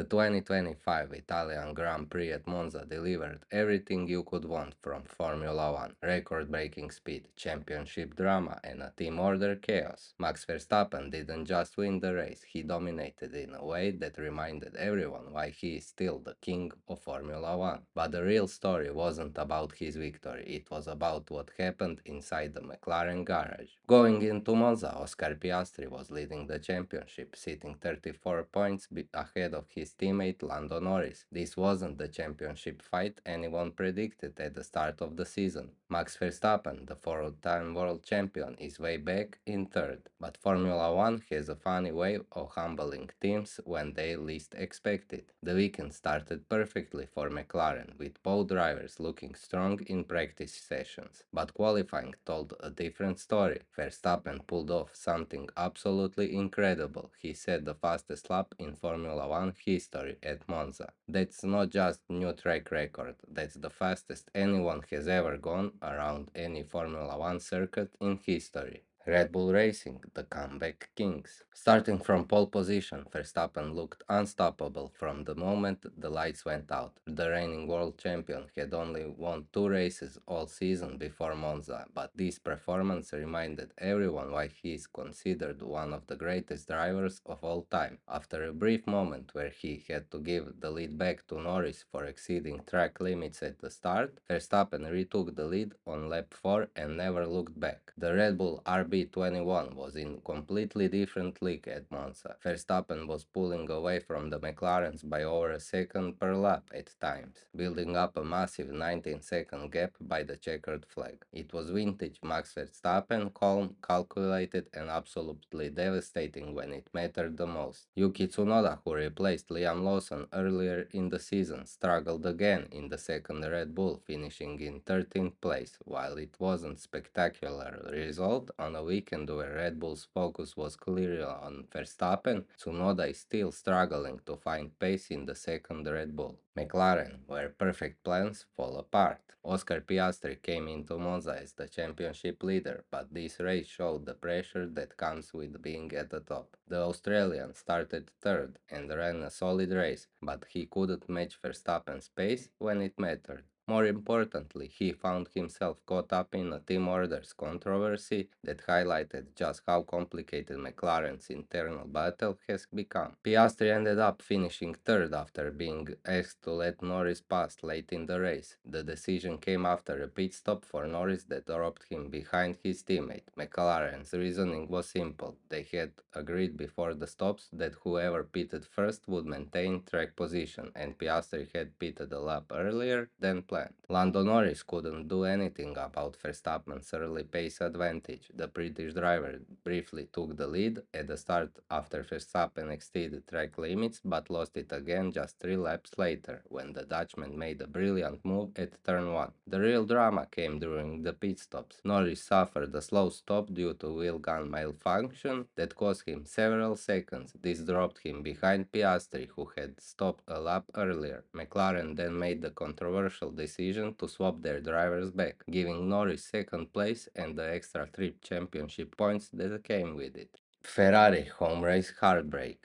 The 2025 Italian Grand Prix at Monza delivered everything you could want from Formula One: record-breaking speed, championship drama, and a team order chaos. Max Verstappen didn't just win the race, he dominated in a way that reminded everyone why he is still the king of Formula One. But the real story wasn't about his victory, it was about what happened inside the McLaren garage. Going into Monza, Oscar Piastri was leading the championship, sitting 34 points ahead of his teammate Lando Norris. This wasn't the championship fight anyone predicted at the start of the season. Max Verstappen, the four-time world champion, is way back in third, but Formula One has a funny way of humbling teams when they least expect it. The weekend started perfectly for McLaren, with both drivers looking strong in practice sessions, but qualifying told a different story. Verstappen pulled off something absolutely incredible. He set the fastest lap in Formula One history at Monza. That's not just new track record, that's the fastest anyone has ever gone around any Formula One circuit in history. Red Bull Racing, the comeback kings. Starting from pole position, Verstappen looked unstoppable from the moment the lights went out. The reigning world champion had only won 2 races all season before Monza, but this performance reminded everyone why he is considered one of the greatest drivers of all time. After a brief moment where he had to give the lead back to Norris for exceeding track limits at the start, Verstappen retook the lead on lap 4 and never looked back. The Red Bull RB21 was in completely different league at Monza. Verstappen was pulling away from the McLarens by over a second per lap at times, building up a massive 19-second gap by the checkered flag. It was vintage Max Verstappen, calm, calculated, and absolutely devastating when it mattered the most. Yuki Tsunoda, who replaced Liam Lawson earlier in the season, struggled again in the second Red Bull, finishing in 13th place. While it wasn't spectacular result on a weekend where Red Bull's focus was clearly on Verstappen, Tsunoda is still struggling to find pace in the second Red Bull. McLaren, where perfect plans fall apart. Oscar Piastri came into Monza as the championship leader, but this race showed the pressure that comes with being at the top. The Australian started third and ran a solid race, but he couldn't match Verstappen's pace when it mattered. More importantly, he found himself caught up in a team orders controversy that highlighted just how complicated McLaren's internal battle has become. Piastri ended up finishing third after being asked to let Norris pass late in the race. The decision came after a pit stop for Norris that dropped him behind his teammate. McLaren's reasoning was simple. They had agreed before the stops that whoever pitted first would maintain track position, and Piastri had pitted a lap earlier than planned. Lando Norris couldn't do anything about Verstappen's early pace advantage. The British driver briefly took the lead at the start after Verstappen exceeded track limits, but lost it again just 3 laps later when the Dutchman made a brilliant move at turn 1. The real drama came during the pit stops. Norris suffered a slow stop due to wheel gun malfunction that cost him several seconds. This dropped him behind Piastri, who had stopped a lap earlier. McLaren then made the controversial decision to swap their drivers back, giving Norris second place and the extra 3 championship points that came with it. Ferrari home race heartbreak.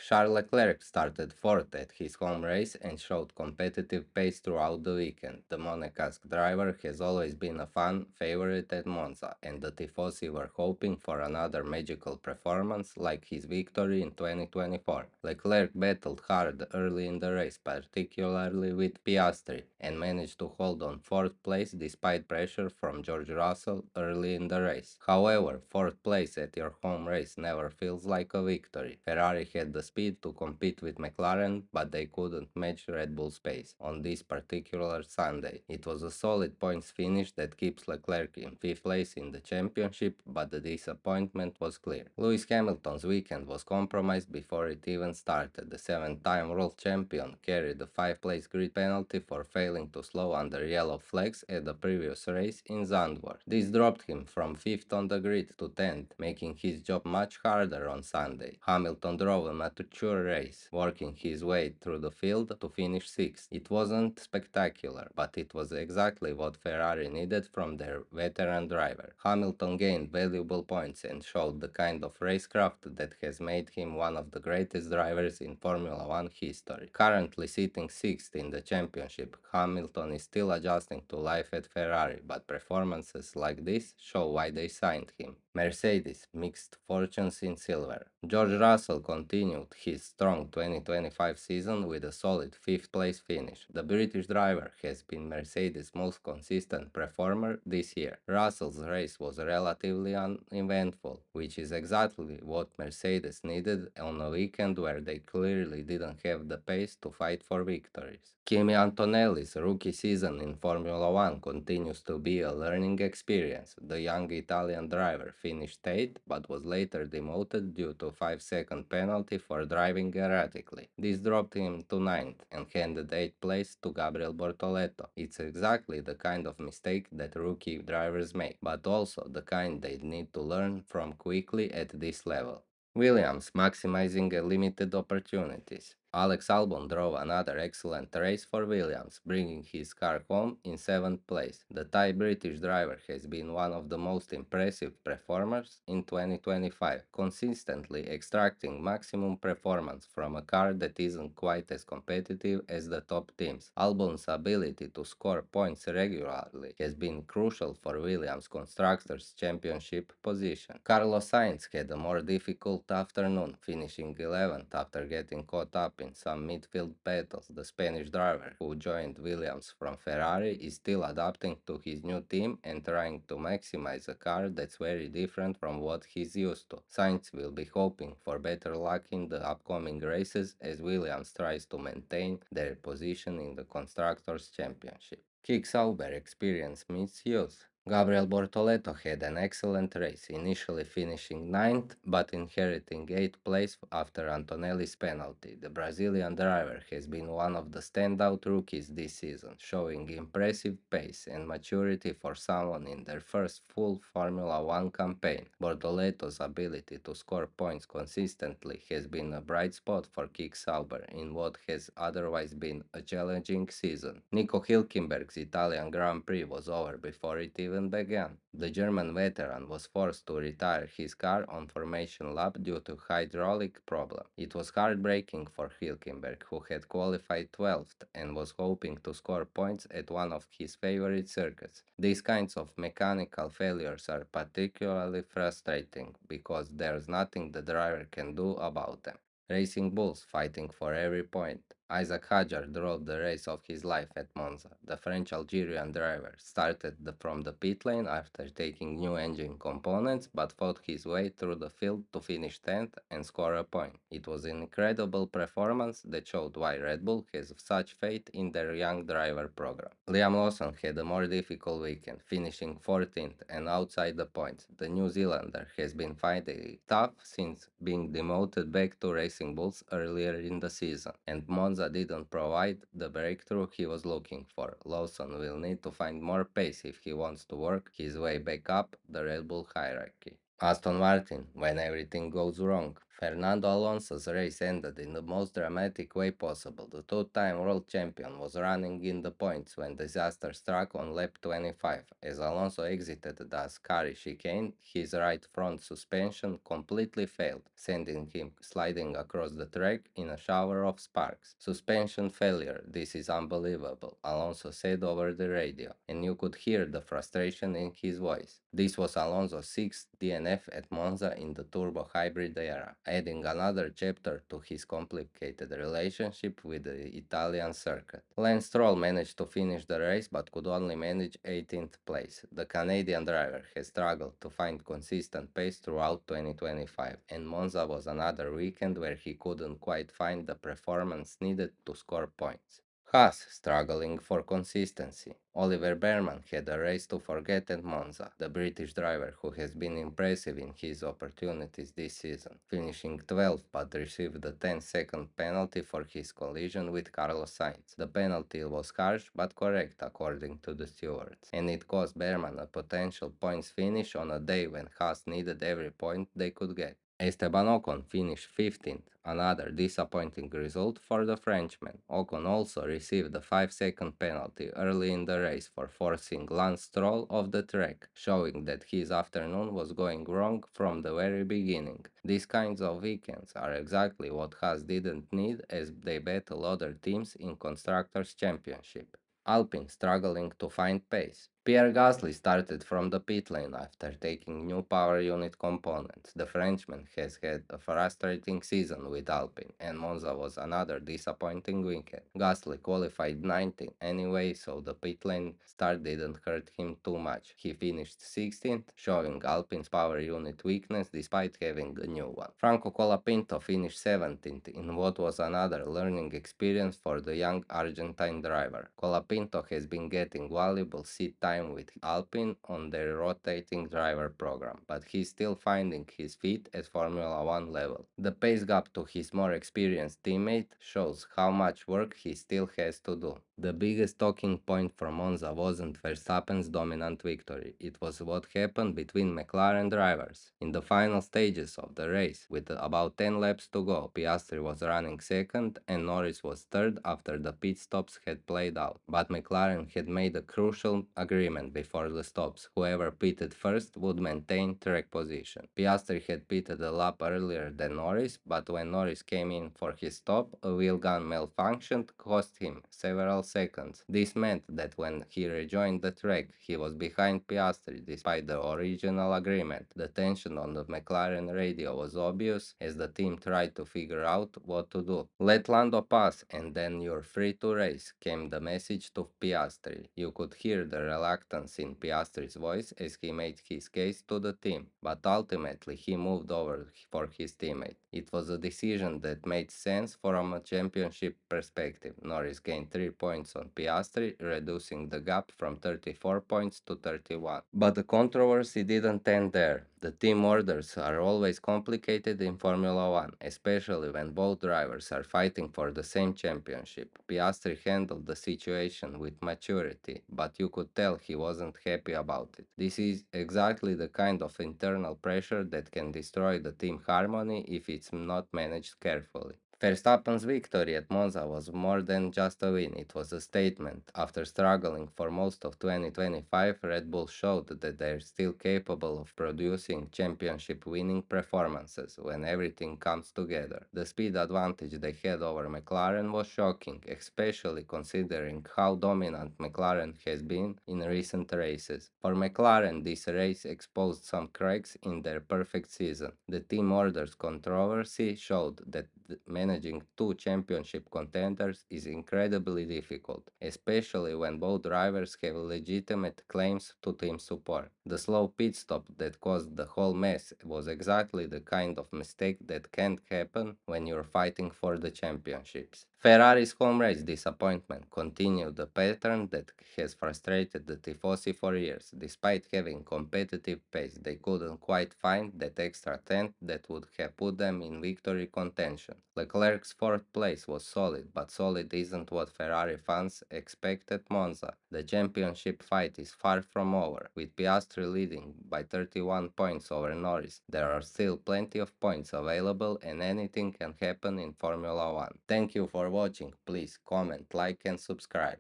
Charles Leclerc started fourth at his home race and showed competitive pace throughout the weekend. The Monegasque driver has always been a fan favorite at Monza, and the Tifosi were hoping for another magical performance like his victory in 2024. Leclerc battled hard early in the race, particularly with Piastri, and managed to hold on fourth place despite pressure from George Russell early in the race. However, fourth place at your home race never feels like a victory. Ferrari had the speed to compete with McLaren, but they couldn't match Red Bull's pace on this particular Sunday. It was a solid points finish that keeps Leclerc in 5th place in the championship, but the disappointment was clear. Lewis Hamilton's weekend was compromised before it even started. The 7-time world champion carried a 5th-place grid penalty for failing to slow under yellow flags at the previous race in Zandvoort. This dropped him from 5th on the grid to 10th, making his job much harder on Sunday. Hamilton drove a amateur race, working his way through the field to finish sixth. It wasn't spectacular, but it was exactly what Ferrari needed from their veteran driver. Hamilton gained valuable points and showed the kind of racecraft that has made him one of the greatest drivers in Formula One history. Currently sitting sixth in the championship, Hamilton is still adjusting to life at Ferrari, but performances like this show why they signed him. Mercedes mixed fortunes in silver. George Russell continued his strong 2025 season with a solid fifth place finish. The British driver has been Mercedes' most consistent performer this year. Russell's race was relatively uneventful, which is exactly what Mercedes needed on a weekend where they clearly didn't have the pace to fight for victories. Kimi Antonelli's rookie season in Formula One continues to be a learning experience. The young Italian driver finished 8th but was later demoted due to a 5-second penalty for driving erratically. This dropped him to 9th and handed 8th place to Gabriel Bortoleto. It's exactly the kind of mistake that rookie drivers make, but also the kind they need to learn from quickly at this level. Williams maximizing limited opportunities. Alex Albon drove another excellent race for Williams, bringing his car home in 7th place. The Thai British driver has been one of the most impressive performers in 2025, consistently extracting maximum performance from a car that isn't quite as competitive as the top teams. Albon's ability to score points regularly has been crucial for Williams' Constructors' Championship position. Carlos Sainz had a more difficult afternoon, finishing 11th after getting caught up in some midfield battles. The Spanish driver, who joined Williams from Ferrari, is still adapting to his new team and trying to maximize a car that's very different from what he's used to. Sainz will be hoping for better luck in the upcoming races as Williams tries to maintain their position in the Constructors' Championship. Kick Sauber experienced misuse. Gabriel Bortoleto had an excellent race, initially finishing 9th but inheriting 8th place after Antonelli's penalty. The Brazilian driver has been one of the standout rookies this season, showing impressive pace and maturity for someone in their first full Formula One campaign. Bortoleto's ability to score points consistently has been a bright spot for Kick Sauber in what has otherwise been a challenging season. Nico Hülkenberg's Italian Grand Prix was over before it even began. The German veteran was forced to retire his car on formation lap due to hydraulic problem. It was heartbreaking for Hülkenberg, who had qualified 12th and was hoping to score points at one of his favorite circuits. These kinds of mechanical failures are particularly frustrating because there's nothing the driver can do about them. Racing Bulls fighting for every point. Isaac Hadjar drove the race of his life at Monza. The French Algerian driver started from the pit lane after taking new engine components but fought his way through the field to finish 10th and score a point. It was an incredible performance that showed why Red Bull has such faith in their young driver program. Liam Lawson had a more difficult weekend, finishing 14th and outside the points. The New Zealander has been finding it tough since being demoted back to Racing Bulls earlier in the season, and Monza didn't provide the breakthrough he was looking for. Lawson will need to find more pace if he wants to work his way back up the Red Bull hierarchy. Aston Martin, when everything goes wrong. Fernando Alonso's race ended in the most dramatic way possible. The two-time world champion was running in the points when disaster struck on lap 25. As Alonso exited the Ascari chicane, his right front suspension completely failed, sending him sliding across the track in a shower of sparks. Suspension failure, this is unbelievable, Alonso said over the radio, and you could hear the frustration in his voice. This was Alonso's sixth DNF at Monza in the turbo hybrid era, adding another chapter to his complicated relationship with the Italian circuit. Lance Stroll managed to finish the race but could only manage 18th place. The Canadian driver has struggled to find consistent pace throughout 2025, and Monza was another weekend where he couldn't quite find the performance needed to score points. Haas struggling for consistency. Oliver Behrman had a race to forget at Monza, the British driver who has been impressive in his opportunities this season, finishing 12th but received a 10-second penalty for his collision with Carlos Sainz. The penalty was harsh but correct according to the stewards, and it cost Behrman a potential points finish on a day when Haas needed every point they could get. Esteban Ocon finished 15th, another disappointing result for the Frenchman. Ocon also received a 5-second penalty early in the race for forcing Lance Stroll off the track, showing that his afternoon was going wrong from the very beginning. These kinds of weekends are exactly what Haas didn't need as they battle other teams in Constructors' Championship. Alpine struggling to find pace. Pierre Gasly started from the pit lane after taking new power unit components. The Frenchman has had a frustrating season with Alpine, and Monza was another disappointing weekend. Gasly qualified 19th anyway, so the pit lane start didn't hurt him too much. He finished 16th, showing Alpine's power unit weakness despite having a new one. Franco Colapinto finished 17th in what was another learning experience for the young Argentine driver. Colapinto has been getting valuable seat time with Alpine on their rotating driver program, but he's still finding his feet at Formula 1 level. The pace gap to his more experienced teammate shows how much work he still has to do. The biggest talking point for Monza wasn't Verstappen's dominant victory, it was what happened between McLaren drivers. In the final stages of the race, with about 10 laps to go, Piastri was running second and Norris was third after the pit stops had played out, but McLaren had made a crucial agreement before the stops. Whoever pitted first would maintain track position. Piastri had pitted a lap earlier than Norris, but when Norris came in for his stop, a wheel gun malfunctioned, cost him several seconds. This meant that when he rejoined the track, he was behind Piastri despite the original agreement. The tension on the McLaren radio was obvious as the team tried to figure out what to do. Let Lando pass and then you're free to race, came the message to Piastri. You could hear the reluctance in Piastri's voice as he made his case to the team, but ultimately he moved over for his teammate. It was a decision that made sense from a championship perspective. Norris gained 3 points on Piastri, reducing the gap from 34 points to 31. But the controversy didn't end there. The team orders are always complicated in Formula 1, especially when both drivers are fighting for the same championship. Piastri handled the situation with maturity, but you could tell he wasn't happy about it. This is exactly the kind of internal pressure that can destroy the team harmony if it's not managed carefully. Verstappen's victory at Monza was more than just a win, it was a statement. After struggling for most of 2025, Red Bull showed that they're still capable of producing championship winning performances when everything comes together. The speed advantage they had over McLaren was shocking, especially considering how dominant McLaren has been in recent races. For McLaren, this race exposed some cracks in their perfect season. The team orders controversy showed that managing two championship contenders is incredibly difficult, especially when both drivers have legitimate claims to team support. The slow pit stop that caused the whole mess was exactly the kind of mistake that can't happen when you're fighting for the championships. Ferrari's home race disappointment continued the pattern that has frustrated the Tifosi for years. Despite having competitive pace, they couldn't quite find that extra tenth that would have put them in victory contention. Leclerc's fourth place was solid, but solid isn't what Ferrari fans expect at Monza. The championship fight is far from over, with Piastri leading by 31 points over Norris. There are still plenty of points available and anything can happen in Formula 1. Thank you for watching, please comment, like and subscribe.